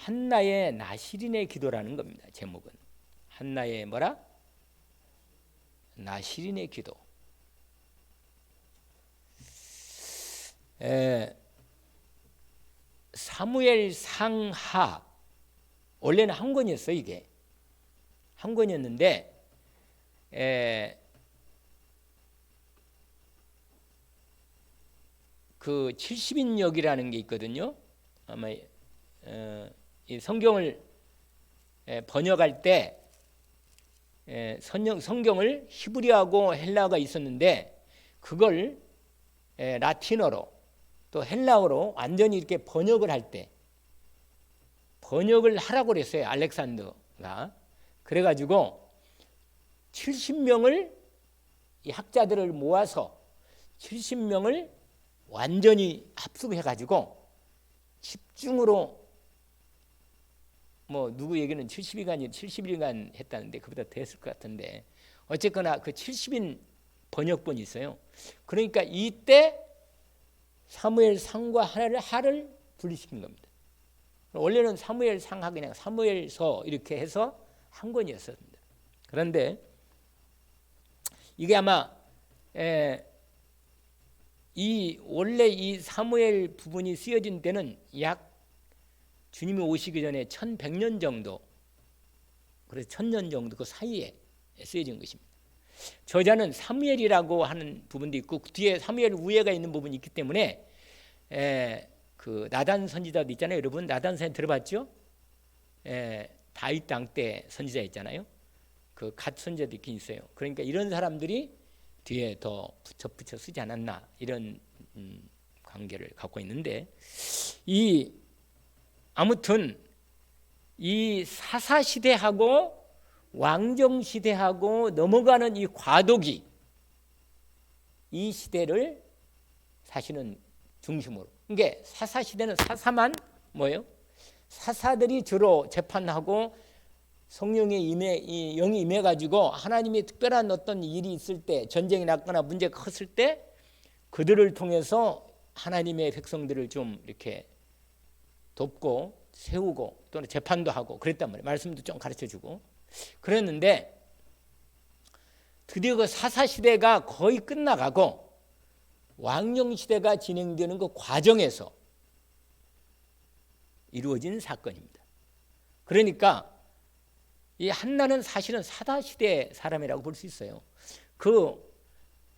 한나의 나시린의 기도라는 겁니다. 제목은 한나의 뭐라? 나시린의 기도. 사무엘 상하, 원래는 한 권이었어요. 이게 한 권이었는데 그 70인역이라는 게 있거든요. 아마 이 성경을 번역할 때 성경을 히브리어하고 헬라어가 있었는데 그걸 라틴어로 또 헬라어로 완전히 이렇게 번역을 할 때 번역을 하라고 그랬어요. 알렉산더가. 그래가지고 70명을 이 학자들을 모아서 70명을 완전히 합숙해가지고 집중으로 뭐 누구 얘기는 70일간이 70일간 했다는데 그보다 더 했을 것 같은데 어쨌거나 그 70인 번역본이 있어요. 그러니까 이때 사무엘 상과 하를 분리시킨 겁니다. 원래는 사무엘 상하 그냥 사무엘서 이렇게 해서 한 권이었습니다. 그런데 이게 아마 원래 이 사무엘 부분이 쓰여진 때는 약 주님이 오시기 전에 1100년 정도, 그래서 1000년 정도 그 사이에 쓰여진 것입니다. 저자는 사무엘이라고 하는 부분도 있고 뒤에 사무엘 우회가 있는 부분이 있기 때문에 그 나단 선지자도 있잖아요. 여러분 나단 선지자 들어봤죠? 다윗 땅 때 선지자 있잖아요. 그 갓 선지자도 있긴 있어요. 그러니까 이런 사람들이 뒤에 더 붙여 쓰지 않았나 이런 관계를 갖고 있는데 아무튼 이 사사 시대하고 왕정 시대하고 넘어가는 이 과도기 이 시대를 사실은 중심으로. 이게 사사 시대는 사사만 뭐예요? 사사들이 주로 재판하고 성령의 영이 임해 가지고 하나님의 특별한 어떤 일이 있을 때 전쟁이 났거나 문제가 컸을 때 그들을 통해서 하나님의 백성들을 좀 이렇게 돕고 세우고 또는 재판도 하고 그랬단 말이에요. 말씀도 좀 가르쳐주고 그랬는데 드디어 그 사사시대가 거의 끝나가고 왕정시대가 진행되는 그 과정에서 이루어진 사건입니다. 그러니까 이 한나는 사실은 사다시대 사람이라고 볼 수 있어요. 그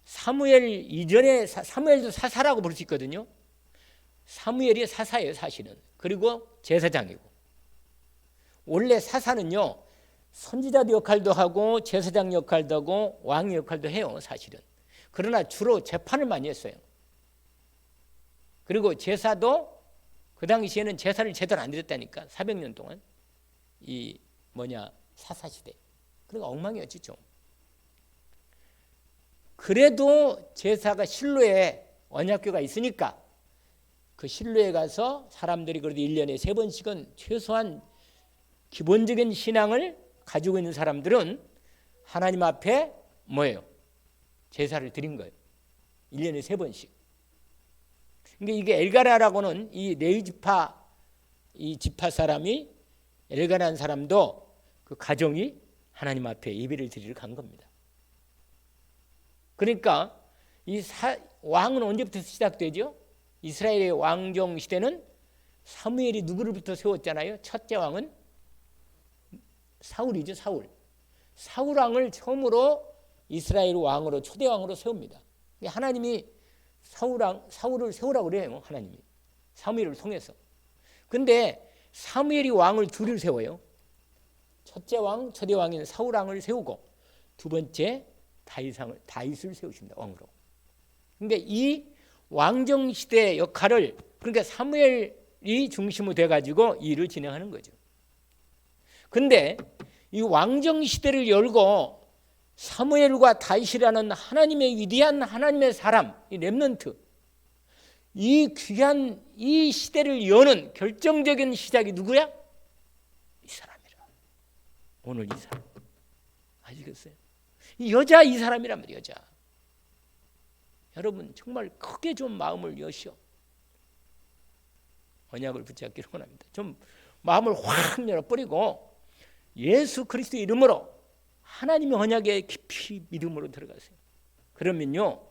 사무엘 이전에 사무엘도 사사라고 볼 수 있거든요. 사무엘이 사사예요 사실은. 그리고 제사장이고 원래 사사는요 선지자도 역할도 하고 제사장 역할도 하고 왕의 역할도 해요 사실은. 그러나 주로 재판을 많이 했어요. 그리고 제사도 그 당시에는 제사를 제대로 안 드렸다니까 400년 동안 사사시대. 그러니까 엉망이었지 좀. 그래도 제사가 실로에 언약궤가 있으니까 그 실로에 가서 사람들이 그래도 1년에 3번씩은 최소한 기본적인 신앙을 가지고 있는 사람들은 하나님 앞에 뭐예요? 제사를 드린 거예요. 1년에 3번씩. 그러니까 이게 엘가나라고는 이 레위 지파 이 지파 사람이 엘가나한 사람도 그 가정이 하나님 앞에 예배를 드리러 간 겁니다. 그러니까 왕은 언제부터 시작되죠? 이스라엘의 왕정 시대는 사무엘이 누구를부터 세웠잖아요. 첫째 왕은 사울이죠. 사울 왕을 처음으로 이스라엘 왕으로 초대 왕으로 세웁니다. 하나님이 사울을 세우라고 그래요. 하나님이 사무엘을 통해서. 근데 사무엘이 왕을 둘을 세워요. 첫째 왕, 초대 왕인 사울 왕을 세우고 두 번째 다윗을 세우십니다. 왕으로. 그러니까 이 왕정 시대 역할을 그러니까 사무엘이 중심으로 돼가지고 일을 진행하는 거죠. 근데 이 왕정 시대를 열고 사무엘과 다윗이라는 하나님의 위대한 하나님의 사람, 이 렘넌트, 이 귀한 이 시대를 여는 결정적인 시작이 누구야? 이 사람이라. 오늘 이 사람. 아시겠어요? 이 여자 이 사람이란 말이에요. 여자. 여러분 정말 크게 좀 마음을 여시오. 언약을 붙잡기를 원합니다. 좀 마음을 확 열어버리고 예수 그리스도의 이름으로 하나님의 언약에 깊이 믿음으로 들어가세요. 그러면요,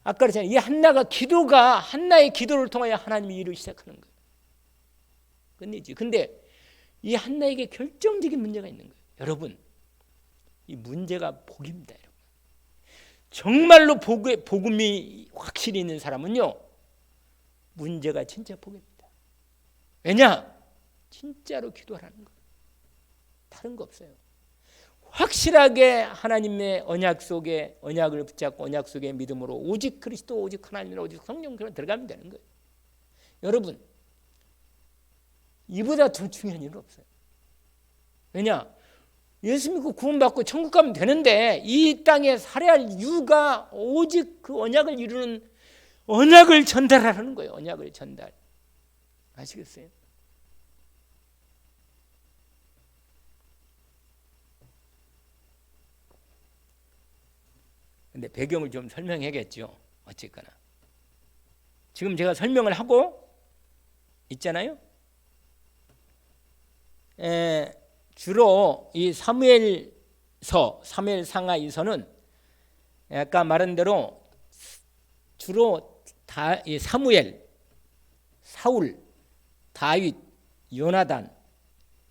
아까 그랬잖아요. 이 한나의 기도를 통하여 하나님이 일을 시작하는 거예요. 끝내지. 근데 이 한나에게 결정적인 문제가 있는 거예요. 여러분, 이 문제가 복입니다. 여러분. 정말로 복음이 확실히 있는 사람은요, 문제가 진짜 복입니다. 왜냐? 진짜로 기도하라는 거예요. 다른 거 없어요. 확실하게 하나님의 언약 속에 언약을 붙잡고 언약 속에 믿음으로 오직 그리스도, 오직 하나님으로, 오직 성령으로 들어가면 되는 거예요. 여러분, 이보다 더 중요한 일은 없어요. 왜냐? 예수 믿고 구원받고 천국 가면 되는데 이 땅에 살아야 할 이유가 오직 그 언약을 이루는 언약을 전달하는 거예요. 언약을 전달. 아시겠어요? 근데 배경을 좀 설명해야겠죠. 어쨌거나 지금 제가 설명을 하고 있잖아요. 주로 이 사무엘상하에서는 아까 말한 대로 주로 이 사무엘, 사울, 다윗, 요나단,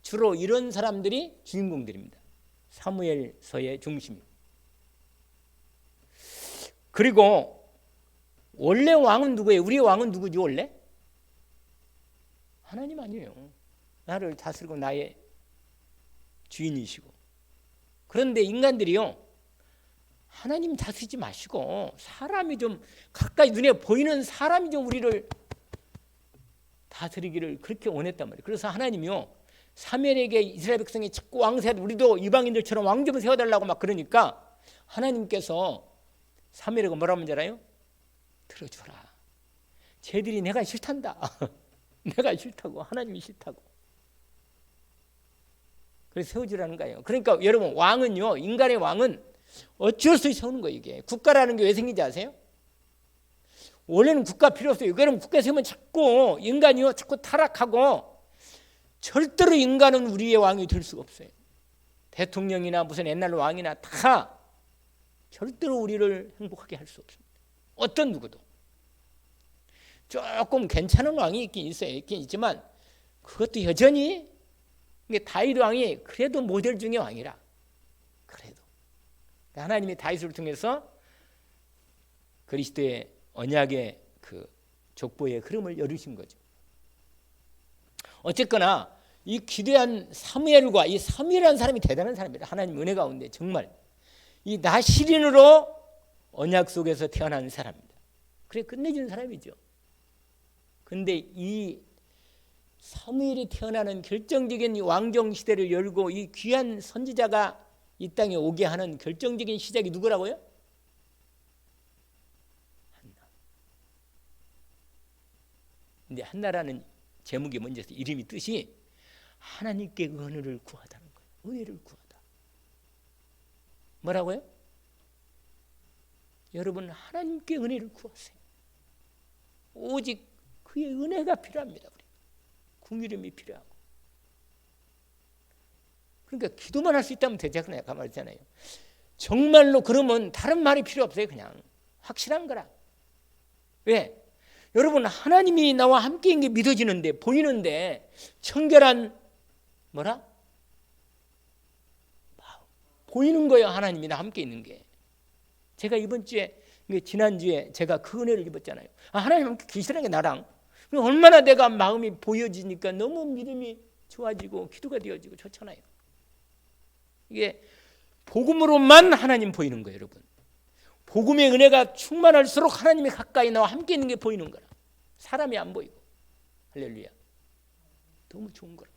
주로 이런 사람들이 주인공들입니다. 사무엘서의 중심. 그리고 원래 왕은 누구예요? 우리의 왕은 누구지 원래? 하나님 아니에요. 나를 다스리고 나의 주인이시고. 그런데 인간들이요, 하나님 다스리지 마시고 사람이 좀 가까이 눈에 보이는 사람이 좀 우리를 다스리기를 그렇게 원했단 말이에요. 그래서 하나님이요, 사무엘에게 이스라엘 백성이 자꾸 왕세하듯 우리도 이방인들처럼 왕 좀 세워달라고 막 그러니까 하나님께서 사무엘에게 뭐라고 하는지 알아요? 들어줘라. 쟤들이 내가 싫단다. 내가 싫다고. 하나님이 싫다고. 그래서 세워주라는 거예요. 그러니까 여러분, 왕은요, 인간의 왕은 어쩔 수 없이 세우는 거예요. 이게 국가라는 게 왜 생긴지 아세요? 원래는 국가 필요 없어요. 그럼 국가 세우면 자꾸 인간이요, 자꾸 타락하고 절대로 인간은 우리의 왕이 될 수가 없어요. 대통령이나 무슨 옛날 왕이나 다 절대로 우리를 행복하게 할 수 없습니다. 어떤 누구도. 조금 괜찮은 왕이 있긴 있어요. 있긴 있지만 그것도 여전히 다윗 왕이 그래도 모델 중의 왕이라. 그래도 하나님이 다윗을 통해서 그리스도의 언약의 그 족보의 흐름을 열으신 거죠. 어쨌거나 이 기대한 사무엘과 이 사무엘이라는 사람이 대단한 사람입니다. 하나님 은혜 가운데 정말 이 나시린으로 언약 속에서 태어난 사람입니다. 그래 끝내주는 사람이죠. 근데 이 사무엘이 태어나는 결정적인 이 왕정 시대를 열고 이 귀한 선지자가 이 땅에 오게 하는 결정적인 시작이 누구라고요? 한나. 근데 한나라는 제목이 뭔지 아세요? 이름이 뜻이 하나님께 은혜를 구하다는 거예요. 은혜를 구하다. 뭐라고요? 여러분, 하나님께 은혜를 구하세요. 오직 그의 은혜가 필요합니다. 우리 궁유림이 필요하고. 그러니까 기도만 할 수 있다면 되지 않나요? 아까 말했잖아요. 정말로 그러면 다른 말이 필요 없어요. 그냥 확실한 거라. 왜? 여러분, 하나님이 나와 함께인 게 믿어지는데, 보이는데 청결한 뭐라? 보이는 거예요. 하나님이 나 함께 있는 게. 제가 이번 주에, 지난주에 제가 그 은혜를 입었잖아요. 하나님 함께 계시라는 게 나랑. 얼마나 내가 마음이 보여지니까 너무 믿음이 좋아지고 기도가 되어지고 좋잖아요. 이게 복음으로만 하나님 보이는 거예요. 여러분, 복음의 은혜가 충만할수록 하나님이 가까이 나와 함께 있는 게 보이는 거라. 사람이 안 보이고. 할렐루야. 너무 좋은 거라.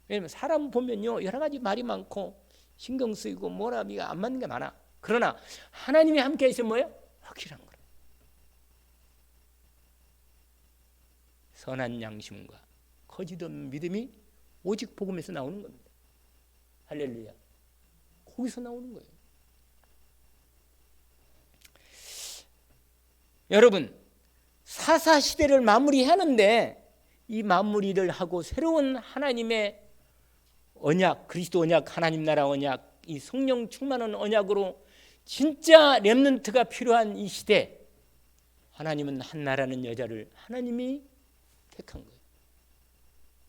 왜냐하면 사람 보면요, 여러 가지 말이 많고 신경 쓰이고 뭐라미가 안 맞는 게 많아. 그러나 하나님이 함께 있으면 뭐예요? 확실한 거라. 선한 양심과 거짓 없는 믿음이 오직 복음에서 나오는 겁니다. 할렐루야. 거기서 나오는 거예요. 여러분, 사사시대를 마무리하는데 이 만물 일을 하고 새로운 하나님의 언약, 그리스도 언약, 하나님 나라 언약, 이 성령 충만한 언약으로 진짜 렘넌트가 필요한 이 시대, 하나님은 한나라는 여자를 하나님이 택한 거예요.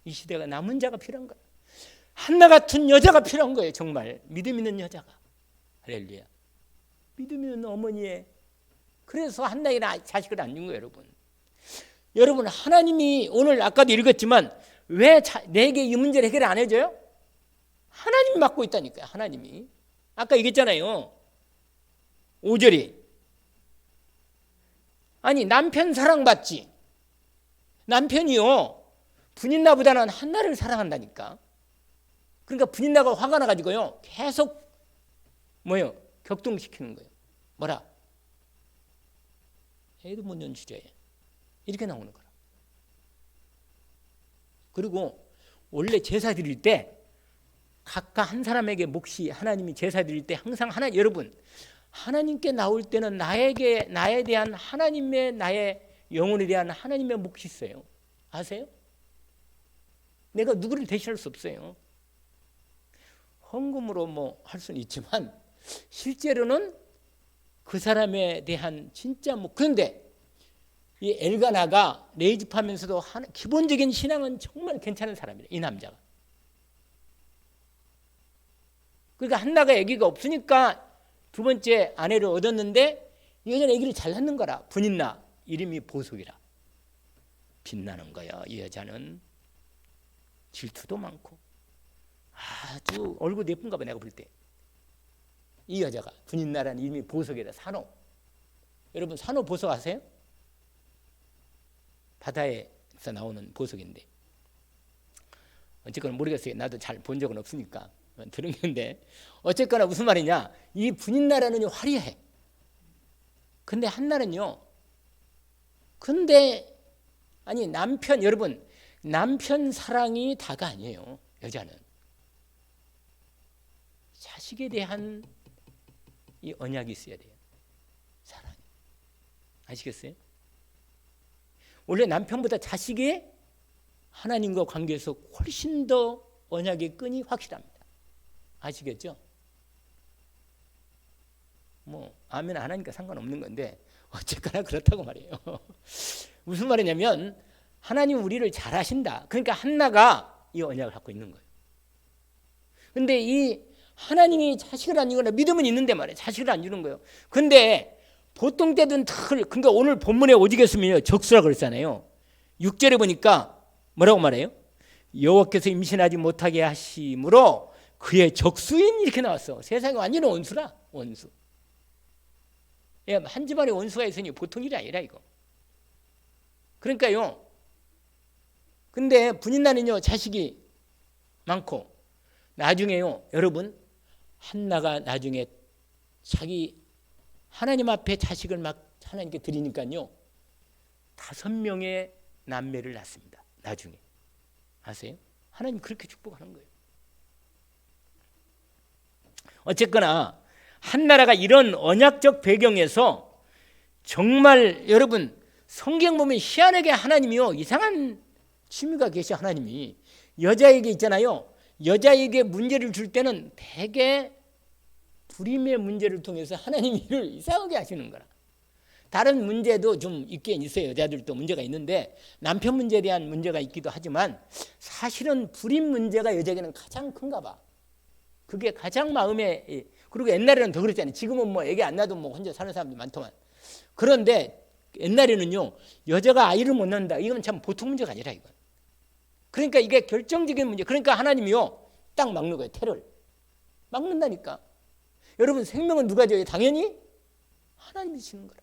이 시대가 남은 자가 필요한 거예요. 한나 같은 여자가 필요한 거예요. 정말 믿음 있는 여자가. 할렐루야. 믿음 있는 어머니의, 그래서 한나에게 자식을 안 준 거예요. 여러분 하나님이 오늘 아까도 읽었지만 왜 내게 이 문제를 해결 안 해줘요? 하나님이 맡고 있다니까요. 하나님이. 아까 얘기했잖아요. 5절이 아니 남편 사랑받지, 남편이요 분인나보다는 한나를 사랑한다니까. 그러니까 분인나가 화가 나가지고요 계속 뭐요 격동시키는 거예요. 뭐라? 애도 못 낳은 주제에 이렇게 나오는 거라. 그리고 원래 제사 드릴 때 각각 한 사람에게 몫이, 하나님이 제사 드릴 때 항상 여러분 하나님께 나올 때는 나에 대한 하나님의, 나의 영혼에 대한 하나님의 몫이 있어요. 아세요? 내가 누구를 대신할 수 없어요. 헌금으로 뭐 할 수는 있지만 실제로는 그 사람에 대한 진짜 뭐. 그런데 이 엘가나가 레이집하면서도 기본적인 신앙은 정말 괜찮은 사람이에요. 이 남자가. 그러니까 한나가 아기가 없으니까 두 번째 아내를 얻었는데 이 여자는 아기를 잘 낳는 거라. 분인나 이름이 보석이라. 빛나는 거야. 이 여자는 질투도 많고 아주 얼굴 예쁜가 봐. 내가 볼 때 이 여자가 분인나라는 이름이 보석이라. 산호. 여러분 산호 보석 아세요? 바다에서 나오는 보석인데 어쨌거나 모르겠어요. 나도 잘 본 적은 없으니까 들은 건데 어쨌거나 무슨 말이냐, 이 분인나라는 화려해. 근데 한나는요, 근데 아니 남편, 여러분 남편 사랑이 다가 아니에요. 여자는 자식에 대한 이 언약이 있어야 돼요. 사랑이. 아시겠어요? 원래 남편보다 자식이 하나님과 관계에서 훨씬 더 언약의 끈이 확실합니다. 아시겠죠? 뭐 아멘 안 하니까 상관없는 건데 어쨌거나 그렇다고 말이에요. 무슨 말이냐면 하나님 우리를 잘 아신다. 그러니까 한나가 이 언약을 갖고 있는 거예요. 근데 이 하나님이 자식을 안 주거나 믿음은 있는데 말이에요. 자식을 안 주는 거예요. 근데 보통 때든 그러니까 오늘 본문에 오직했으면 적수라 그랬잖아요. 6절에 보니까 뭐라고 말해요? 여호와께서 임신하지 못하게 하심으로 그의 적수인 이렇게 나왔어. 세상에 완전 원수라. 원수. 한 집안에 원수가 있으니 보통 일이 아니라 이거. 그러니까요. 근데 분인나는요 자식이 많고 나중에요 여러분 한나가 나중에 자기 하나님 앞에 자식을 막 하나님께 드리니까요 5명의 남매를 낳습니다. 나중에 아세요? 하나님 그렇게 축복하는 거예요. 어쨌거나 한나라가 이런 언약적 배경에서 정말 여러분 성경 보면 희한하게 하나님이요 이상한 취미가 계셔. 하나님이 여자에게 있잖아요. 여자에게 문제를 줄 때는 대개 불임의 문제를 통해서 하나님이 이를 이상하게 하시는 거라. 다른 문제도 좀 있긴 있어요. 여자들도 문제가 있는데 남편 문제에 대한 문제가 있기도 하지만 사실은 불임 문제가 여자에게는 가장 큰가 봐. 그게 가장 마음에. 그리고 옛날에는 더 그랬잖아요. 지금은 뭐 애기 안 낳아도 뭐 혼자 사는 사람들이 많더만. 그런데 옛날에는요 여자가 아이를 못 낳는다. 이건 참 보통 문제가 아니라 이건. 그러니까 이게 결정적인 문제. 그러니까 하나님이요 딱 막는 거예요. 태를 막는다니까. 여러분 생명은 누가 줘요? 당연히 하나님이 주시는 거라.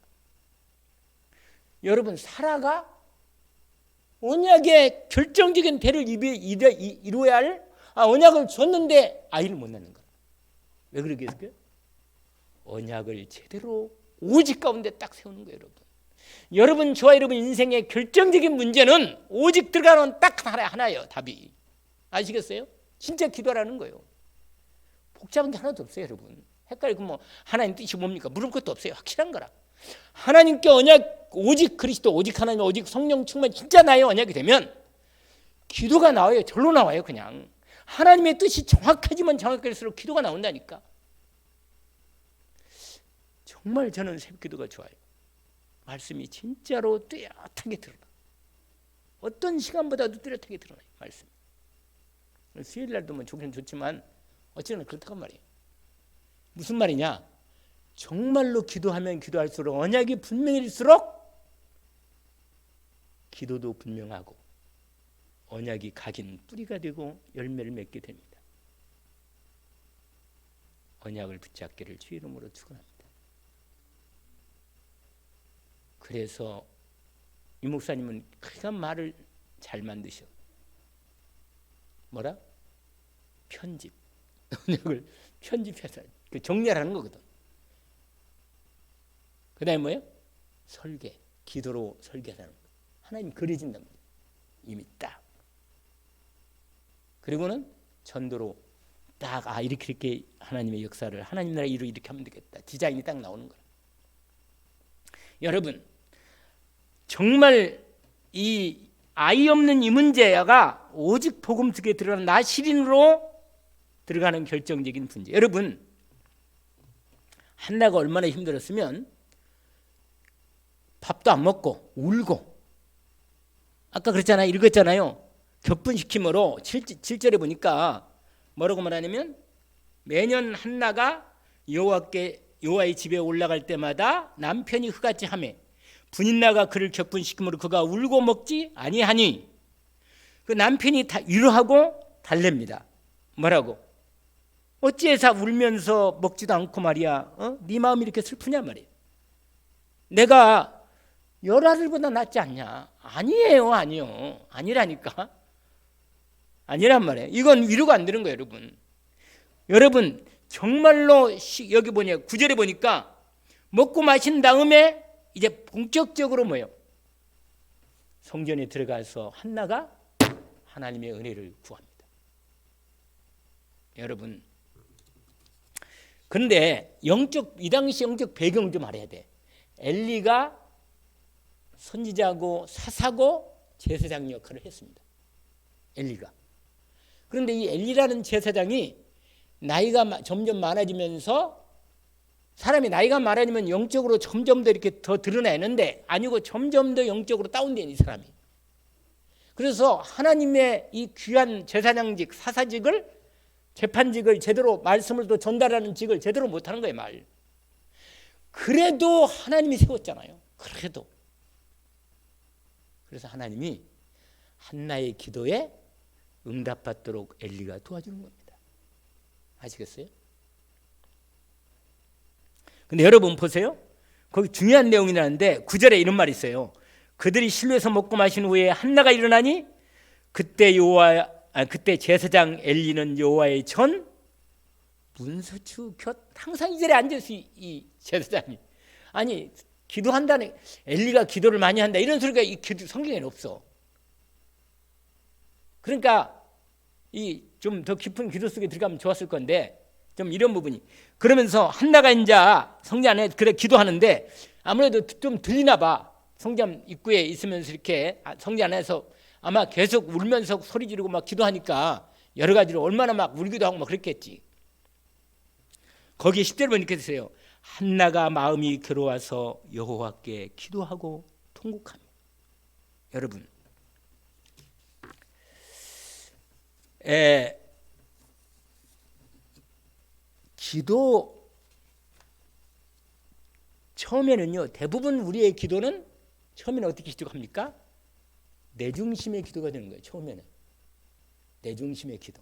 여러분 사라가 언약의 결정적인 대를 이루어야 할 언약을 줬는데 아이를 못 낳는 거라. 왜 그렇게 했을까요? 언약을 제대로 오직 가운데 딱 세우는 거예요. 여러분 저와 여러분 인생의 결정적인 문제는 오직 들어가는 딱 하나예요. 답이. 아시겠어요? 진짜 기도하라는 거예요. 복잡한 게 하나도 없어요. 여러분 헷갈리고 뭐 하나님 뜻이 뭡니까? 물을 것도 없어요. 확실한 거라. 하나님께 언약 오직 그리스도 오직 하나님 오직 성령 충만 진짜 나의 언약이 되면 기도가 나와요. 절로 나와요. 그냥 하나님의 뜻이 정확하지만 정확할수록 기도가 나온다니까. 정말 저는 새벽기도가 좋아요. 말씀이 진짜로 뚜렷하게 드러나. 어떤 시간보다도 뚜렷하게 드러나요. 말씀. 수요일날도 뭐 좋긴 좋지만 어쨌든 그렇다고 말이에요. 무슨 말이냐? 정말로 기도하면 기도할수록 언약이 분명일수록 기도도 분명하고 언약이 각인 뿌리가 되고 열매를 맺게 됩니다. 언약을 붙잡기를 주의 이름으로 축원합니다. 그래서 이 목사님은 그간 말을 잘 만드셔. 뭐라? 편집. 언약을 편집해서 정리하라는 거거든. 그 다음에 뭐예요? 설계. 기도로 설계하는 거. 하나님 그려진단 말이에요. 이미 딱. 그리고는 전도로 딱 이렇게 하나님의 역사를 하나님 나라 이루 이렇게 하면 되겠다. 디자인이 딱 나오는 거야. 여러분 정말 이 아이 없는 이 문제가 오직 복음 속에 들어가는 나시린으로 들어가는 결정적인 문제. 여러분 한나가 얼마나 힘들었으면 밥도 안 먹고 울고 아까 그랬잖아요. 읽었잖아요. 격분시킴으로 7절에 보니까 뭐라고 말하냐면 매년 한나가 여호와의 집에 올라갈 때마다 남편이 흑같이 하매 분인나가 그를 격분시킴으로 그가 울고 먹지 아니하니 그 남편이 다 위로하고 달랩니다. 뭐라고? 어찌해서 울면서 먹지도 않고 말이야. 네 마음이 이렇게 슬프냐 말이야. 내가 열아들보다 낫지 않냐? 아니에요. 아니요. 아니라니까. 아니란 말이에요. 이건 위로가 안 되는 거예요. 여러분 정말로 여기 보냐 9절에 보니까 먹고 마신 다음에 이제 본격적으로 뭐예요? 성전에 들어가서 한나가 하나님의 은혜를 구합니다. 여러분 그런데 이 당시 영적 배경 좀 알아야 돼. 엘리가 선지자고 사사고 제사장 역할을 했습니다. 엘리가. 그런데 이 엘리라는 제사장이 나이가 점점 많아지면서 사람이 나이가 많아지면 영적으로 점점 더 이렇게 더 드러내는데 아니고 점점 더 영적으로 다운된 이 사람이. 그래서 하나님의 이 귀한 제사장직, 사사직을 재판직을 제대로 말씀을 또 전달하는 직을 제대로 못하는 거예요. 말. 그래도 하나님이 세웠잖아요. 그래도. 그래서 하나님이 한나의 기도에 응답받도록 엘리가 도와주는 겁니다. 아시겠어요? 근데 여러분 보세요. 거기 중요한 내용이 나는데 9절에 이런 말이 있어요. 그들이 실로에서 먹고 마신 후에 한나가 일어나니 그때 제사장 엘리는 여호와의 전 문서추 곁 항상 이 자리에 앉아서 이 제사장이 아니 기도한다는 엘리가 기도를 많이 한다 이런 소리가 이 성경에는 없어. 그러니까 이 좀 더 깊은 기도 속에 들어가면 좋았을 건데 좀 이런 부분이 그러면서 한나가 이제 성전 안에 그래 기도하는데 아무래도 좀 들리나 봐. 성전 입구에 있으면서 이렇게 성전 안에서 아마 계속 울면서 소리 지르고 막 기도하니까 여러 가지로 얼마나 막 울기도 하고 막 그랬겠지. 거기에 10절 보니까 있어요. 한나가 마음이 괴로워서 여호와께 기도하고 통곡하며. 여러분 기도 처음에는요 대부분 우리의 기도는 처음에는 어떻게 기도합니까? 내 중심의 기도가 되는 거예요. 처음에는 내 중심의 기도.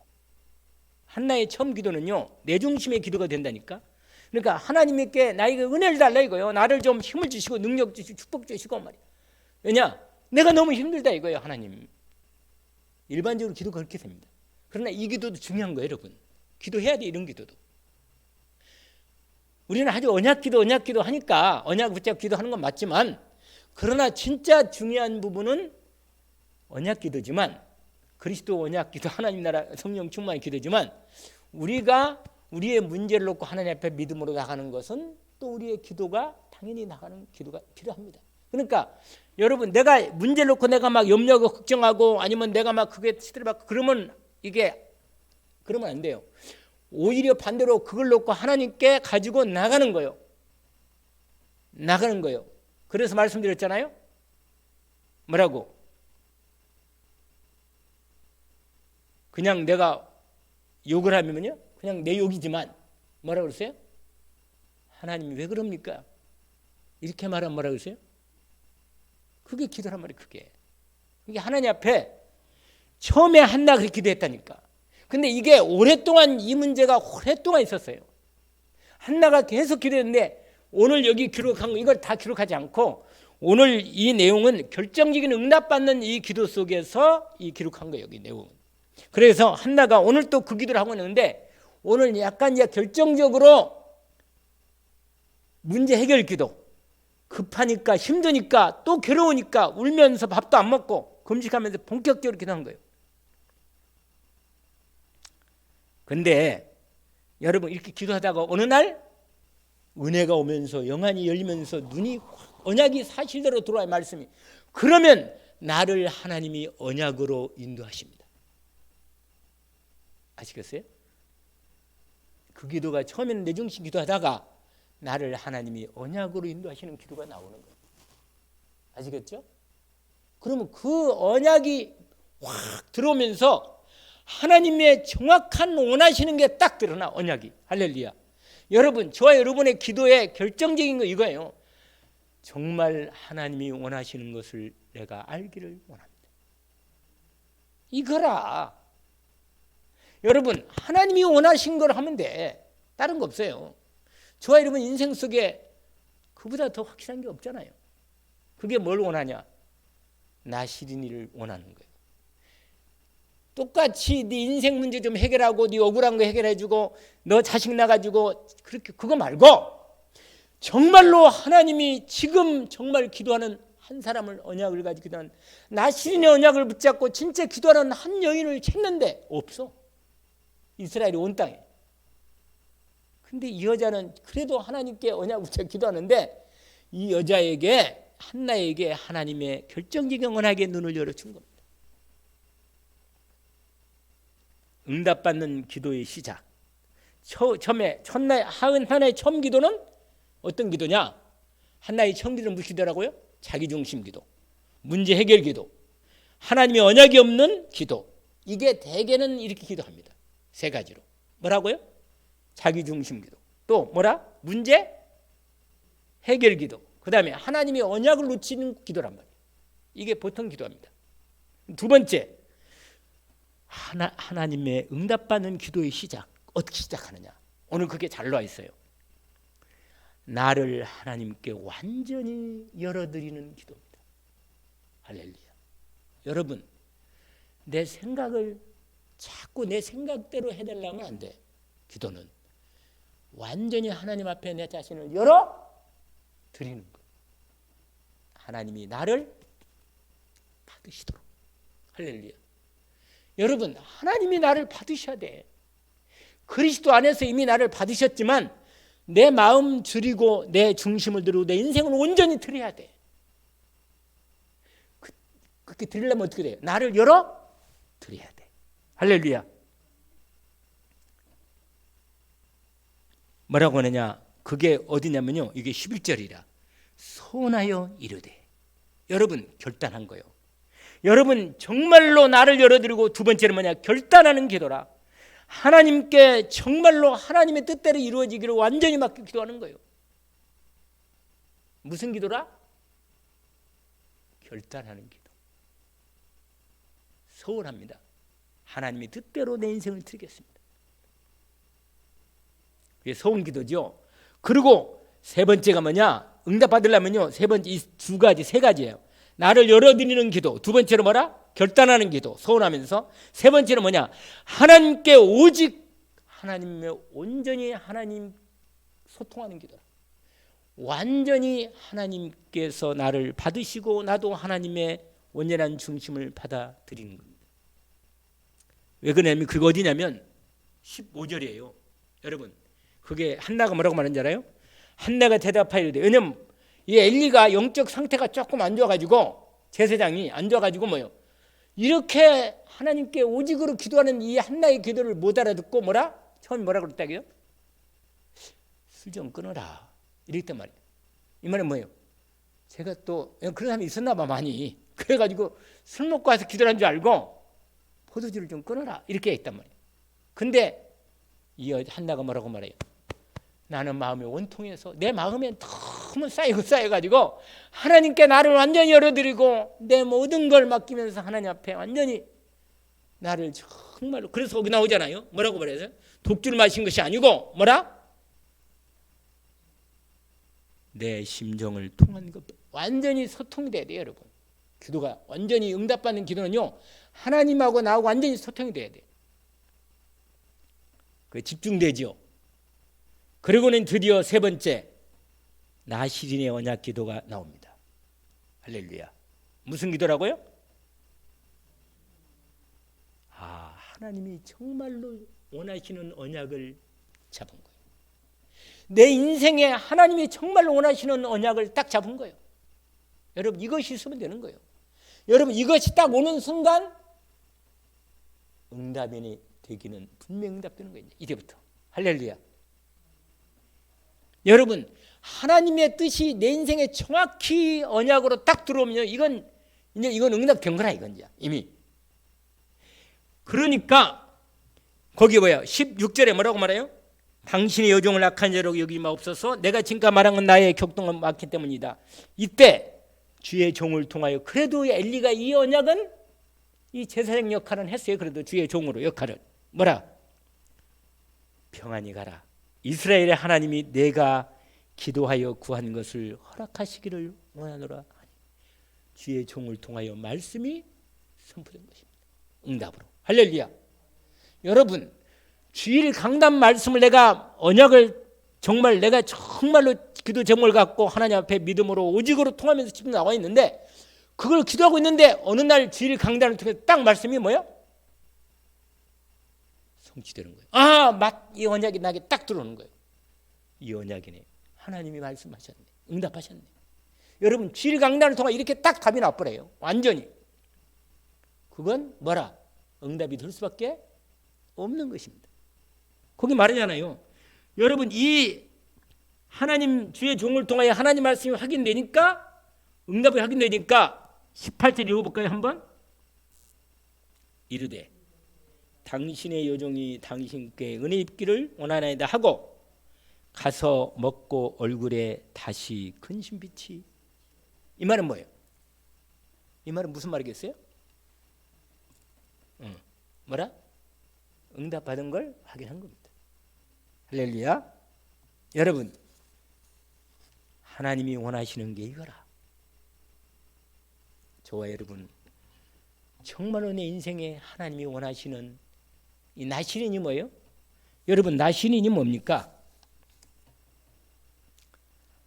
한나의 처음 기도는요 내 중심의 기도가 된다니까. 그러니까 하나님께 나에게 은혜를 달라 이거예요. 나를 좀 힘을 주시고 능력 주시고 축복 주시고 말이야. 왜냐? 내가 너무 힘들다 이거예요. 하나님. 일반적으로 기도가 그렇게 됩니다. 그러나 이 기도도 중요한 거예요. 여러분. 기도해야 돼. 이런 기도도. 우리는 아주 언약 기도 하니까 언약 붙잡고 기도하는 건 맞지만 그러나 진짜 중요한 부분은 언약 기도지만 그리스도 언약 기도 하나님 나라 성령 충만의 기도지만 우리가 우리의 문제를 놓고 하나님 앞에 믿음으로 나가는 것은 또 우리의 기도가 당연히 나가는 기도가 필요합니다. 그러니까 여러분 내가 문제 놓고 내가 막 염려하고 걱정하고 아니면 내가 막 그게 시들받고 그러면 안 돼요. 오히려 반대로 그걸 놓고 하나님께 가지고 나가는 거예요. 그래서 말씀드렸잖아요. 뭐라고? 그냥 내가 욕을 하면요, 그냥 내 욕이지만 뭐라고 그러세요? 하나님이 왜 그럽니까? 이렇게 말하면 뭐라고 그러세요? 그게 기도란 말이에요. 그게 하나님 앞에 처음에 한나가 그렇게 기도했다니까. 근데 이게 오랫동안 이 문제가 오랫동안 있었어요. 한나가 계속 기도했는데 오늘 여기 기록한 거 이걸 다 기록하지 않고 오늘 이 내용은 결정적인 응답받는 이 기도 속에서 이 기록한 거예요. 여기 내용은. 그래서 한나가 오늘 또 그 기도를 하고 있는데 오늘 약간 이제 결정적으로 문제 해결 기도. 급하니까 힘드니까 또 괴로우니까 울면서 밥도 안 먹고 금식하면서 본격적으로 기도한 거예요. 근데 여러분 이렇게 기도하다가 어느 날 은혜가 오면서 영안이 열리면서 눈이 언약이 사실대로 들어와요. 말씀이. 그러면 나를 하나님이 언약으로 인도하십니다. 아시겠어요? 그 기도가 처음에는 내 중심 기도하다가 나를 하나님이 언약으로 인도하시는 기도가 나오는 거예요. 아시겠죠? 그러면 그 언약이 확 들어오면서 하나님의 정확한 원하시는 게 딱 드러나. 언약이. 할렐루야. 여러분 저와 여러분의 기도의 결정적인 거 이거예요. 정말 하나님이 원하시는 것을 내가 알기를 원합니다. 이거라. 여러분 하나님이 원하신 걸 하면 돼. 다른 거 없어요. 저와 여러분 인생 속에 그보다 더 확실한 게 없잖아요. 그게 뭘 원하냐? 나 시린이를 원하는 거예요. 똑같이 네 인생 문제 좀 해결하고 네 억울한 거 해결해주고 너 자식 낳아가지고 그렇게 그거 말고 정말로 하나님이 지금 정말 기도하는 한 사람을 언약을 가지고 기도하는 나 시린의 언약을 붙잡고 진짜 기도하는 한 여인을 찾는데 없어. 이스라엘이 온 땅에. 근데 이 여자는 그래도 하나님께 언약 붙잡고 기도하는데 이 여자에게 한나에게 하나님의 결정적인 언약의 눈을 열어준 겁니다. 응답받는 기도의 시작. 처음에 한나의 처음 기도는 어떤 기도냐? 한나의 처음 기도는 무슨 기도라고요? 자기중심 기도, 문제 해결 기도, 하나님의 언약이 없는 기도. 이게 대개는 이렇게 기도합니다. 세 가지로. 뭐라고요? 자기중심 기도. 또 뭐라? 문제 해결 기도. 그 다음에 하나님의 언약을 놓치는 기도란 말이에요. 이게 보통 기도합니다. 두 번째, 하나님의 응답받는 기도의 시작. 어떻게 시작하느냐? 오늘 그게 잘 나와 있어요. 나를 하나님께 완전히 열어드리는 기도입니다. 할렐루야. 여러분, 내 생각을 자꾸 내 생각대로 해달라면 안 돼. 기도는 완전히 하나님 앞에 내 자신을 열어드리는 것. 하나님이 나를 받으시도록. 할렐루야. 여러분, 하나님이 나를 받으셔야 돼. 그리스도 안에서 이미 나를 받으셨지만 내 마음 드리고 내 중심을 드리고 내 인생을 온전히 드려야 돼. 그렇게 드리려면 어떻게 돼요? 나를 열어드려야 돼. 할렐루야. 뭐라고 하느냐? 그게 어디냐면요. 이게 11절이라. 소원하여 이르되. 여러분 결단한 거예요. 여러분 정말로 나를 열어드리고 두 번째는 뭐냐? 결단하는 기도라. 하나님께 정말로 하나님의 뜻대로 이루어지기를 완전히 맡겨 기도하는 거예요. 무슨 기도라? 결단하는 기도. 소원합니다. 하나님의 뜻대로 내 인생을 드리겠습니다. 그게 소원 기도죠. 그리고 세 번째가 뭐냐? 응답 받으려면요. 세 번째 이 두 가지 세 가지예요. 나를 열어드리는 기도. 두 번째로 뭐라? 결단하는 기도. 소원하면서. 세 번째는 뭐냐? 하나님께 오직 하나님의 온전히 하나님 소통하는 기도라. 완전히 하나님께서 나를 받으시고 나도 하나님의 온전한 중심을 받아들이는 겁니다. 왜 그러냐면 그게 어디냐면 15절이에요. 여러분 그게 한나가 뭐라고 말하는지 알아요? 한나가 대답하여 이르되. 왜냐면 이 엘리가 영적 상태가 조금 안 좋아가지고 제사장이 안 좋아가지고 뭐요? 이렇게 하나님께 오직으로 기도하는 이 한나의 기도를 못 알아듣고 뭐라? 처음에 뭐라 그랬다고요? 술 좀 끊어라 이랬단 말이에요. 이 말은 뭐예요? 제가 또 그런 사람이 있었나 봐 많이. 그래가지고 술 먹고 와서 기도한 줄 알고 포도주를 좀 끊어라 이렇게 했단 말이에요. 근데 이 한나가 뭐라고 말해요? 나는 마음이 원통해서 내 마음에 너무 쌓여가지고 하나님께 나를 완전히 열어드리고 내 모든 걸 맡기면서 하나님 앞에 완전히 나를 정말로, 그래서 거기 나오잖아요. 뭐라고 말해서? 독주를 마신 것이 아니고 뭐라? 내 심정을 통한 것. 완전히 소통돼야 돼요, 여러분. 기도가 완전히 응답받는 기도는요, 하나님하고 나하고 완전히 소통이 돼야 돼요. 그 집중되지요. 그리고는 드디어 세 번째 나시린의 언약 기도가 나옵니다. 할렐루야. 무슨 기도라고요? 하나님이 정말로 원하시는 언약을 잡은 거예요. 내 인생에 하나님이 정말로 원하시는 언약을 딱 잡은 거예요. 여러분, 이것이 있으면 되는 거예요. 여러분, 이것이 딱 오는 순간 응답이 되기는 분명히 응답되는 거예요. 이제부터. 할렐루야. 여러분, 하나님의 뜻이 내 인생에 정확히 언약으로 딱 들어오면 이건 응답된 거라 이건 이미. 그러니까 거기 뭐야? 16절에 뭐라고 말해요? 당신의 여종을 악한 자로 여기지 마옵소서. 내가 지금까지 말한 건 나의 격동을 맞기 때문이다. 이때 주의 종을 통하여, 그래도 엘리가 이 언약은 이 제사장 역할은 했어요. 그래도 주의 종으로 역할을 뭐라? 평안히 가라. 이스라엘의 하나님이 내가 기도하여 구한 것을 허락하시기를 원하노라. 주의 종을 통하여 말씀이 선포된 것입니다. 응답으로. 할렐루야. 여러분, 주일 강단 말씀을 내가 언약을 정말 내가 정말로 기도 제목을 갖고 하나님 앞에 믿음으로 오직으로 통하면서 지금 나와 있는데, 그걸 기도하고 있는데 어느 날 주일 강단을 통해 딱 말씀이 뭐예요? 성취되는 거예요. 이 언약이 나에게 딱 들어오는 거예요. 이 언약이네. 하나님이 말씀하셨네. 응답하셨네. 여러분, 주일 강단을 통해 이렇게 딱 답이 나버려요. 완전히. 그건 뭐라? 응답이 될 수밖에 없는 것입니다. 거기 말하잖아요. 여러분, 이 하나님 주의 종을 통하여 하나님 말씀이 확인되니까, 응답이 확인되니까 18절 읽어볼까요? 한번. 이르되 당신의 여종이 당신께 은혜 입기를 원하나이다 하고 가서 먹고 얼굴에 다시 근심빛이. 이 말은 뭐예요? 이 말은 무슨 말이겠어요? 뭐라? 응답받은 걸 확인한 겁니다. 할렐루야. 여러분, 하나님이 원하시는 게 이거라. 저와 여러분, 정말로 내 인생에 하나님이 원하시는 이 나시린이 뭐예요? 여러분, 나시린이 뭡니까?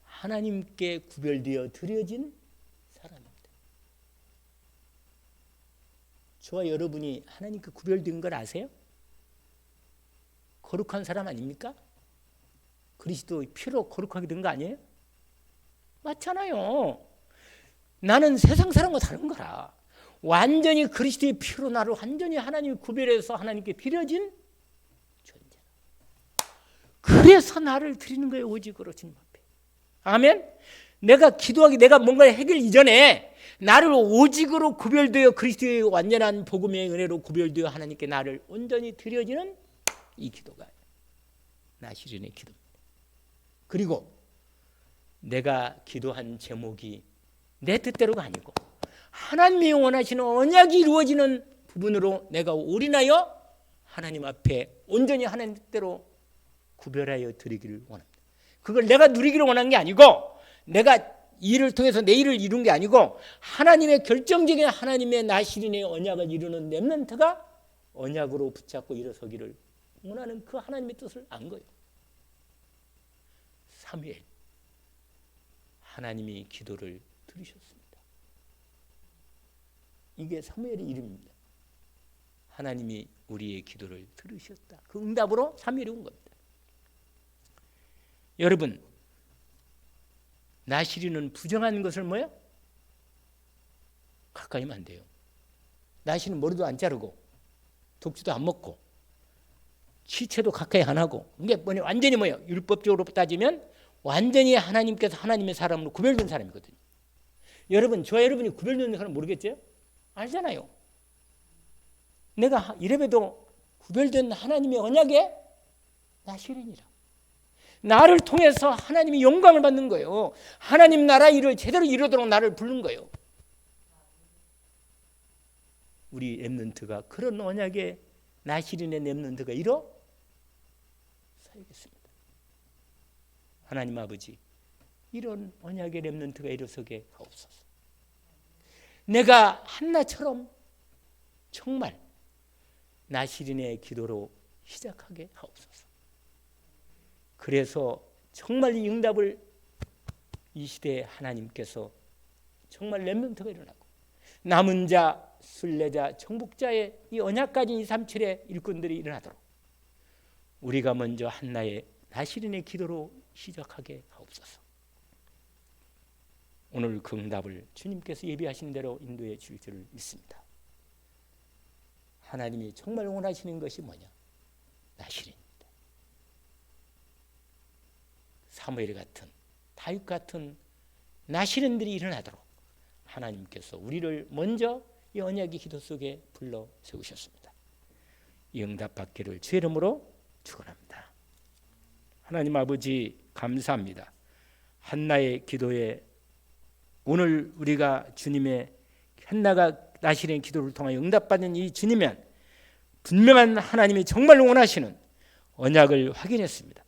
하나님께 구별되어 드려진 사람입니다. 저와 여러분이 하나님께 구별된 걸 아세요? 거룩한 사람 아닙니까? 그리스도의 피로 거룩하게 된 거 아니에요? 맞잖아요. 나는 세상 사람과 다른 거라. 완전히 그리스도의 피로 나를 완전히 하나님이 구별해서 하나님께 드려진 존재. 그래서 나를 드리는 거예요. 오직으로 주님 앞에. 아멘. 내가 기도하기, 내가 뭔가 해결 이전에 나를 오직으로 구별되어 그리스도의 완전한 복음의 은혜로 구별되어 하나님께 나를 온전히 드려지는 이 기도가 나시린의 기도입니다. 그리고 내가 기도한 제목이 내 뜻대로가 아니고 하나님이 원하시는 언약이 이루어지는 부분으로 내가 올인하여 하나님 앞에 온전히 하나님 뜻대로 구별하여 드리기를 원합니다. 그걸 내가 누리기를 원한 게 아니고, 내가 일을 통해서 내 일을 이룬 게 아니고, 하나님의 결정적인 하나님의 나시린의 언약을 이루는 렘넌트가 언약으로 붙잡고 일어서기를 원하는 그 하나님의 뜻을 안 거예요. 사무엘, 하나님이 기도를 들으셨습니다. 이게 사무엘의 이름입니다. 하나님이 우리의 기도를 들으셨다. 그 응답으로 사무엘이 온 겁니다. 여러분, 나시린은 부정한 것을 뭐야? 가까이 하면 안 돼요. 나시는 머리도 안 자르고 독주도 안 먹고 시체도 가까이 안 하고, 이게 뭐냐? 완전히 뭐야? 율법적으로 따지면 완전히 하나님께서 하나님의 사람으로 구별된 사람이거든요. 여러분, 저와 여러분이 구별된 사람 모르겠죠? 알잖아요. 내가 이래봬도 구별된 하나님의 언약에 나시린이라. 나를 통해서 하나님이 영광을 받는 거예요. 하나님 나라 일을 제대로 이루도록 나를 부른 거예요. 우리 렘넌트가 그런 언약의 나시린의 렘넌트가 이뤄 살겠습니다. 하나님 아버지, 이런 언약의 렘넌트가 일어서게 하옵소서. 내가 한나처럼 정말 나시린의 기도로 시작하게 하옵소서. 그래서 정말 이 응답을 이 시대에 하나님께서 정말 렘넌트가 일어나고 남은 자, 순례자, 정복자의 이 언약 가진 237의 일꾼들이 일어나도록 우리가 먼저 한나의 나시린의 기도로 시작하게 하옵소서. 오늘 그 응답을 주님께서 예비하신 대로 인도해 주실 줄 믿습니다. 하나님이 정말 원하시는 것이 뭐냐? 나시린입니다. 사무엘 같은, 다윗 같은 나시린들이 일어나도록 하나님께서 우리를 먼저 이 언약의 기도 속에 불러 세우셨습니다. 이 응답 받기를 주의 이름으로 축원합니다. 하나님 아버지, 감사합니다. 한나의 기도에 오늘 우리가 주님의 한나가 나시린의 기도를 통하여 응답받는 이 주님은 분명한 하나님이 정말 원하시는 언약을 확인했습니다.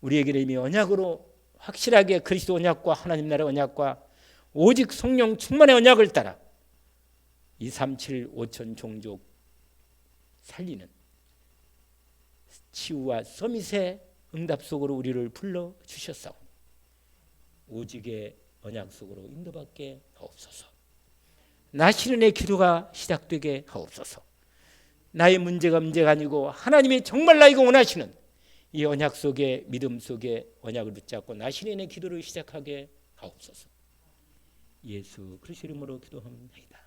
우리에게 이미 언약으로 확실하게 그리스도 언약과 하나님 나라의 언약과 오직 성령 충만의 언약을 따라 237 5천 종족 살리는 치유와 서밋의 응답 속으로 우리를 불러주셨사오니 오직의 언약 속으로 인도받게 하옵소서. 나시린의 기도가 시작되게 하옵소서. 나의 문제가 아니고 하나님이 정말 나에게 원하시는 이 언약 속에, 믿음 속에 언약을 붙잡고 나시린의 기도를 시작하게 하옵소서. 예수 그리스도 이름으로 기도합니다.